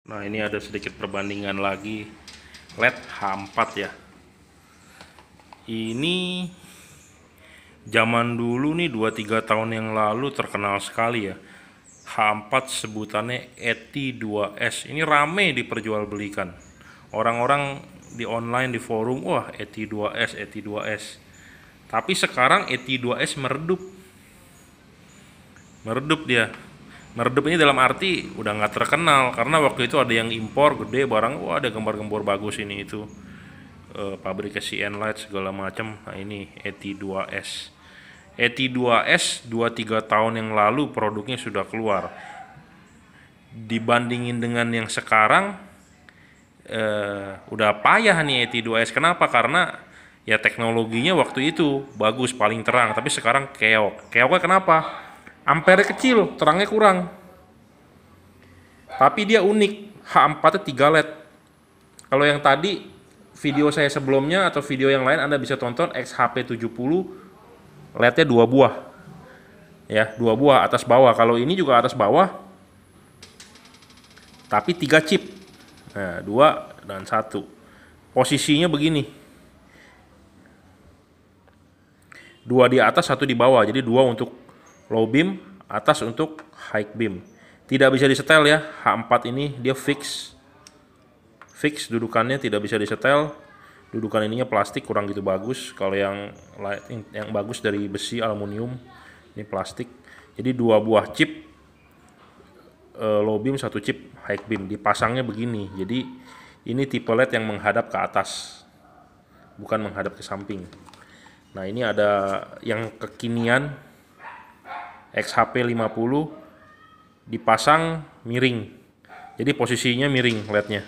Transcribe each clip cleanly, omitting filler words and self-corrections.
Nah, ini ada sedikit perbandingan lagi LED H4 ya. Ini zaman dulu nih 2-3 tahun yang lalu terkenal sekali ya. H4 sebutannya ET2S. Ini rame diperjualbelikan. Orang-orang di online di forum, wah ET2S, ET2S. Tapi sekarang ET2S meredup. Meredup dia. Meredup ini dalam arti udah nggak terkenal karena waktu itu ada yang impor gede barang, wah ada gambar-gambar bagus ini itu, pabriknya CN Light segala macam. Nah ini ET2S. ET2S 2-3 tahun yang lalu produknya sudah keluar. Dibandingin dengan yang sekarang udah payah nih ET2S. Kenapa? Karena ya teknologinya waktu itu bagus, paling terang, tapi sekarang keok. Keoknya kenapa? Ampere kecil, terangnya kurang. Tapi dia unik, H4 nya 3 LED. Kalau yang tadi video saya sebelumnya atau video yang lain Anda bisa tonton XHP70, LED-nya 2 buah. Ya, 2 buah atas bawah. Kalau ini juga atas bawah. Tapi 3 chip. Nah, 2 dan 1. Posisinya begini. 2 di atas, 1 di bawah. Jadi 2 untuk low beam, atas untuk high beam. Tidak bisa disetel ya, H4 ini dia fix dudukannya, tidak bisa disetel. Dudukan ininya plastik, kurang gitu bagus. Kalau yang bagus dari besi aluminium, ini plastik. Jadi 2 buah chip low beam, 1 chip high beam. Dipasangnya begini. Jadi ini tipe LED yang menghadap ke atas, bukan menghadap ke samping. Nah, ini ada yang kekinian XHP50 dipasang miring, jadi posisinya miring LED-nya,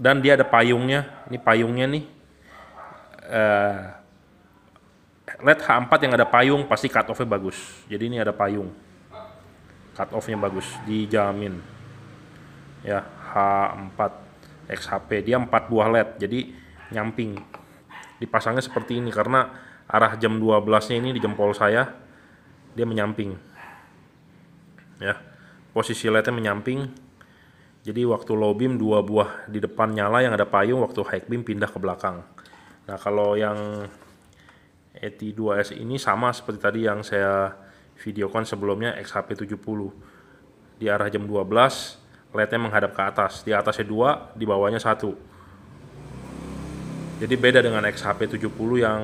dan dia ada payungnya. Ini payungnya nih, LED H4 yang ada payung pasti cut off-nya bagus. Jadi ini ada payung, cut off-nya bagus, dijamin ya. H4 XHP dia 4 buah LED, jadi nyamping. Dipasangnya seperti ini karena arah jam 12-nya ini di jempol saya, dia menyamping ya, posisi LED-nya menyamping. Jadi waktu low beam 2 buah di depan nyala yang ada payung, waktu high beam pindah ke belakang. Nah, kalau yang ET2S ini sama seperti tadi yang saya videokan sebelumnya, XHP70. Di arah jam 12 LED-nya menghadap ke atas, di atasnya 2, di bawahnya 1. Jadi beda dengan XHP70 yang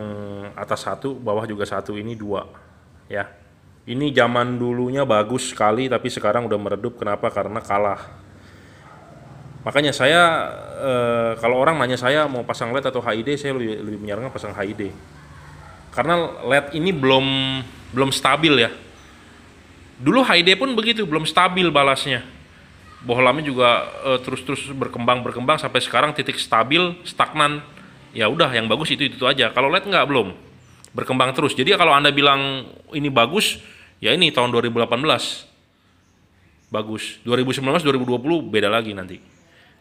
atas 1, bawah juga 1, ini 2 ya. Ini zaman dulunya bagus sekali, tapi sekarang udah meredup. Kenapa? Karena kalah. Makanya saya kalau orang nanya saya mau pasang LED atau HID, saya lebih menyarankan pasang HID. Karena LED ini belum stabil ya. Dulu HID pun begitu, belum stabil balasnya. Bohlamnya juga terus berkembang sampai sekarang titik stabil, stagnan. Ya udah, yang bagus itu aja. Kalau LED nggak, belum berkembang terus. Jadi kalau Anda bilang ini bagus, ya ini tahun 2018 bagus, 2019 2020 beda lagi nanti.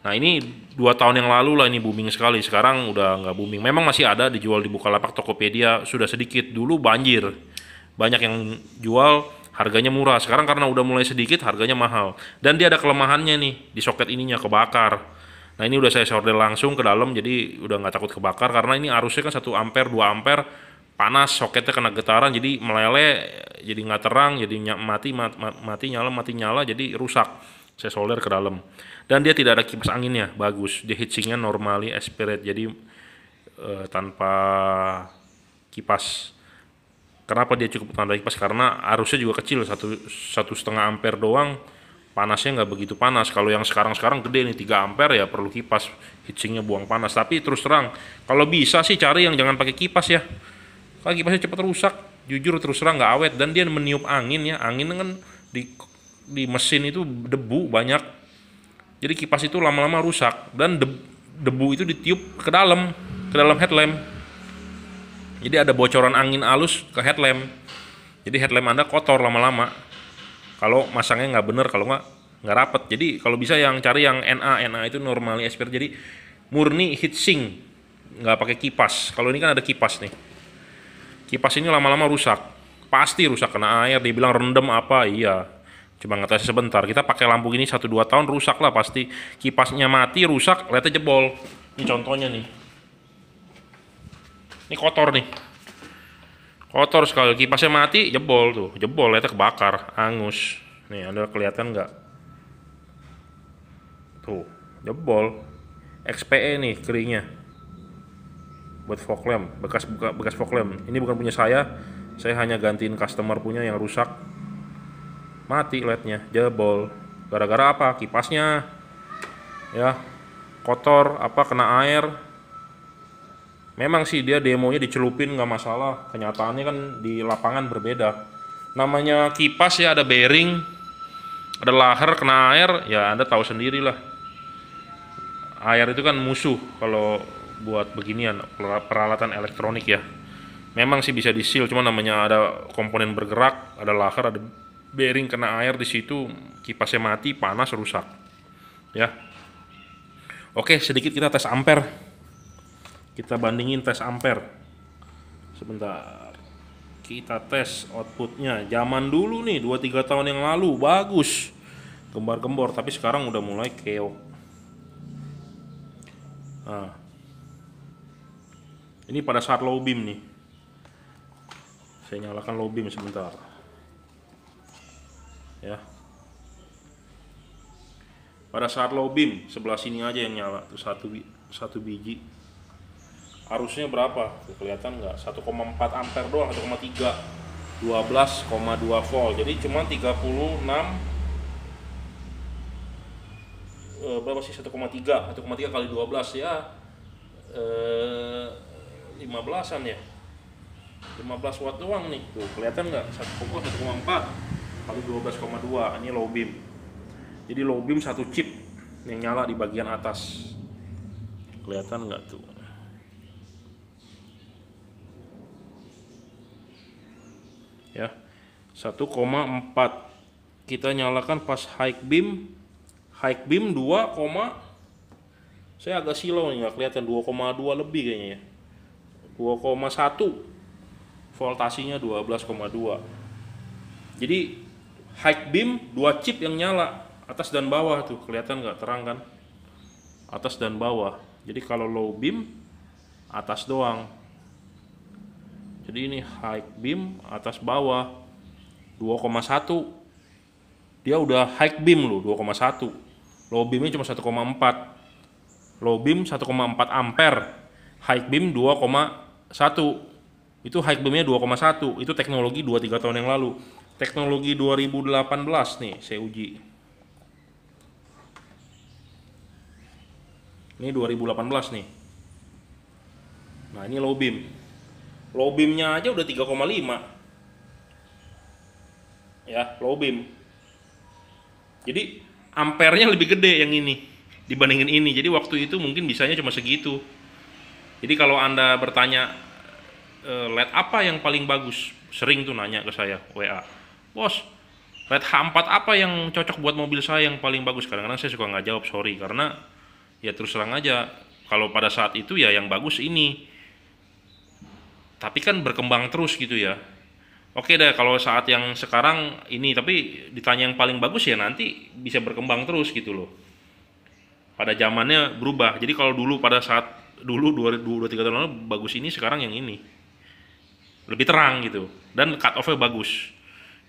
Nah, ini 2 tahun yang lalu lah ini booming sekali. Sekarang udah nggak booming. Memang masih ada dijual di Bukalapak, Tokopedia, sudah sedikit. Dulu banjir, banyak yang jual, harganya murah. Sekarang karena udah mulai sedikit, harganya mahal. Dan dia ada kelemahannya nih, di soket ininya kebakar. Nah, ini udah saya solder langsung ke dalam, jadi udah nggak takut kebakar. Karena ini arusnya kan 1 ampere, 2 ampere, panas, soketnya kena getaran, jadi meleleh, jadi nggak terang, jadi mati nyala, jadi rusak. Saya solder ke dalam. Dan dia tidak ada kipas anginnya, bagus. Dia heatsinknya normally aspirate, jadi tanpa kipas. Kenapa dia cukup tanpa kipas? Karena arusnya juga kecil, 1,5 ampere doang, panasnya nggak begitu panas. Kalau yang sekarang gede nih 3 ampere ya perlu kipas, heatsinknya buang panas. Tapi terus terang, kalau bisa sih cari yang jangan pakai kipas ya. Kalau kipasnya cepat rusak, jujur terus terang nggak awet, dan dia meniup angin ya. Angin kan di mesin itu debu banyak, jadi kipas itu lama-lama rusak, dan debu itu ditiup ke dalam headlamp. Jadi ada bocoran angin halus ke headlamp, jadi headlamp Anda kotor lama-lama kalau masangnya nggak bener, kalau nggak rapet. Jadi kalau bisa yang cari yang NA itu normally aspirate, jadi murni heatsink, nggak pakai kipas. Kalau ini kan ada kipas nih. Kipas ini lama-lama rusak, pasti rusak kena air. Dibilang rendam apa, iya. Coba ngetes sebentar. Kita pakai lampu gini 1-2 tahun rusak lah pasti. Kipasnya mati, rusak, lednya jebol. Ini contohnya nih. Ini kotor nih. Kotor sekali. Kipasnya mati, jebol tuh. Jebol, lednya kebakar, angus. Nih, Anda kelihatan nggak? Tuh, jebol. XPE nih keringnya. Buat fog lamp, bekas fog lamp. Ini bukan punya saya hanya gantiin customer punya yang rusak. Mati lednya, jebol. Gara-gara apa? Kipasnya ya kotor, apa kena air. Memang sih dia demonya dicelupin nggak masalah, kenyataannya kan di lapangan berbeda. Namanya kipas ya, ada bearing, ada laher, kena air ya Anda tahu sendirilah. Air itu kan musuh kalau buat beginian peralatan elektronik ya. Memang sih bisa di-seal, cuma namanya ada komponen bergerak, ada laher, ada bearing, kena air di situ, kipasnya mati, panas, rusak. Ya. Oke, sedikit kita tes ampere. Kita bandingin tes ampere. Sebentar. Kita tes outputnya. Zaman dulu nih, 2-3 tahun yang lalu bagus. Gembar-gembor, tapi sekarang udah mulai keok. Nah. Ini pada saat low beam nih. Saya nyalakan low beam sebentar. Ya. Pada saat low beam sebelah sini aja yang nyala tuh satu biji. Arusnya berapa? Tuh, kelihatan nggak? 1,4 ampere doang, 1,3, 12,2 volt. Jadi cuma 36 berapa sih? 1,3 kali 12 ya 15-an ya. 15 watt doang nih. Tuh, kelihatan nggak? 1,4 kali 12,2. Ini low beam. Jadi low beam satu chip yang nyala di bagian atas. Kelihatan nggak tuh? Ya. 1,4. Kita nyalakan pas high beam. High beam 2, saya agak silau nih, nggak kelihatan, 2,2 lebih kayaknya ya. 2,1. Voltasinya 12,2. Jadi high beam 2 chip yang nyala, atas dan bawah tuh, kelihatan nggak? Terang kan? Atas dan bawah. Jadi kalau low beam atas doang. Jadi ini high beam atas bawah 2,1. Dia udah high beam loh 2,1. Low beamnya cuma 1,4. Low beam 1,4 ampere. High beam 2,1. Itu high beamnya 2,1. Itu teknologi 2-3 tahun yang lalu. Teknologi 2018 nih saya uji. Ini 2018 nih. Nah, ini low beam. Low beamnya aja udah 3,5. Ya, low beam. Jadi ampernya lebih gede yang ini dibandingin ini. Jadi waktu itu mungkin bisanya cuma segitu. Jadi kalau Anda bertanya LED apa yang paling bagus, sering tuh nanya ke saya WA, bos, LED H4 apa yang cocok buat mobil saya yang paling bagus. Kadang-kadang saya suka nggak jawab, sorry, karena ya terus terang aja, kalau pada saat itu ya yang bagus ini, tapi kan berkembang terus gitu ya. Oke deh, kalau saat yang sekarang ini, tapi ditanya yang paling bagus ya nanti bisa berkembang terus gitu loh. Pada zamannya berubah. Jadi kalau dulu pada saat dulu 2-3 tahun lalu bagus ini, sekarang yang ini lebih terang gitu, dan cut off-nya bagus.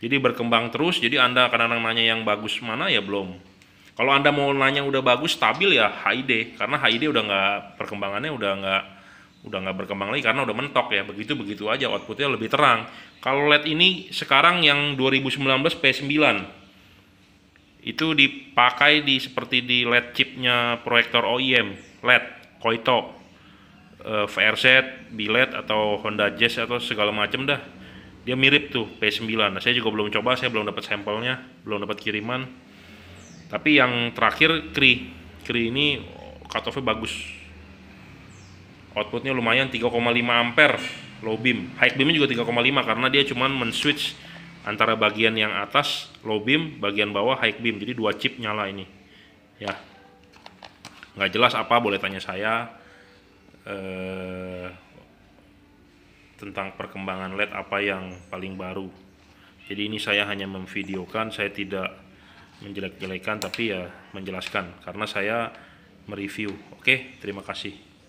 Jadi berkembang terus. Jadi Anda kadang-kadang nanya yang bagus mana ya belum. Kalau Anda mau nanya udah bagus stabil ya HID, karena HID udah nggak, perkembangannya udah nggak berkembang lagi karena udah mentok ya, begitu aja, outputnya lebih terang. Kalau LED ini sekarang yang 2019 P9 itu dipakai seperti di LED chipnya proyektor OEM, LED, Koito, VRZ, Biled atau Honda Jazz atau segala macam dah. Dia mirip tuh P9. Nah, saya juga belum coba, saya belum dapat sampelnya, belum dapat kiriman. Tapi yang terakhir Cree ini cut off-nya bagus. Outputnya lumayan 3,5 ampere low beam. High beamnya juga 3,5 karena dia cuman men-switch antara bagian yang atas low beam, bagian bawah high beam. Jadi 2 chip nyala ini. Ya. Nggak jelas apa, boleh tanya saya tentang perkembangan LED apa yang paling baru. Jadi ini saya hanya memvideokan, saya tidak menjelek-jelekan, tapi ya menjelaskan karena saya mereview. Oke, terima kasih.